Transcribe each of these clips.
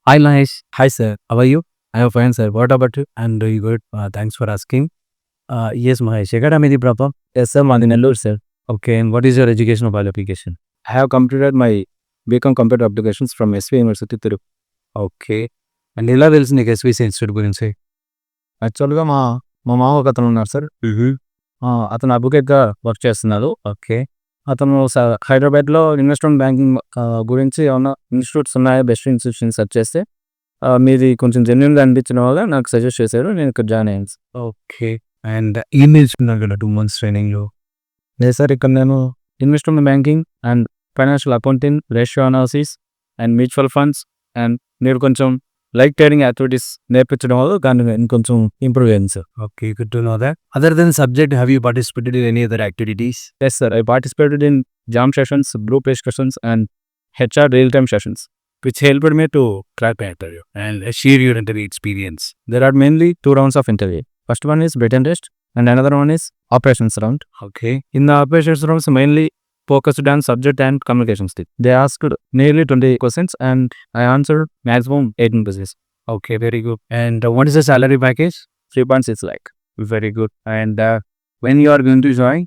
Hi Mahesh, Hi, sir. how are you? I am fine, sir. What about you? I'm doing good. Thanks for asking. Yes Mahesh, ఎక్కడ మీది proper? Yes, sir. Madi Nellore, sir. Okay, and what is your educational qualification? I have completed my BCom Computer Applications from SV University, Tirupati. Okay. And ఎలా తెలుసు నీకు SVC institute గురించి? యాక్చువల్గా మా మా మామ ఒక అతను ఉన్నారు సార్. అతను అడ్వకేట్గా వర్క్ చేస్తున్నారు. ఓకే. అతను హైదరాబాద్లో ఇన్వెస్ట్మెంట్ బ్యాంకింగ్ గురించి ఏమన్నా ఇన్స్టిట్యూట్స్ ఉన్నాయా, బెస్ట్ ఇన్స్టిట్యూట్స్ సెర్చ్ చేస్తే మీది కొంచెం జెన్యున్గా అనిపించిన వల్ల నాకు సజెస్ట్ చేశారు. నేను ఇక్కడ జాయిన్ అయ్యాను సార్. ఓకే. అండ్ ఏం నేర్చుకున్నారు కదా 2 months ట్రైనింగ్లో? లేదు సార్, ఇక్కడ నేను investment banking and financial accounting, ratio analysis and mutual funds and నేను కొంచెం లైక్ ట్రేడింగ్ యాక్టివిటీస్ నేర్పించడం వల్ల దాన్ని ఇంకొంచెం ఇంప్రూవ్ అయ్యింది sir. Okay, good to know that. Other than subject, have you participated in any other activities? Yes, sir. I participated in jam sessions, group discussions, and HR real-time sessions, which helped me to crack the interview. And share your interview experience. There are mainly 2 rounds of interview. First one is written test, and another one is operations round. Okay. In the operations rounds, mainly focused on subject and communication skills. They asked nearly 20 questions, and I answered maximum 18 questions. Okay, very good. And what is the salary package? 3.6 lakh. Very good. And when you are going to join?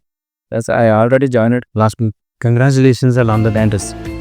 Yes, I already joined last week. Congratulations on the dentist.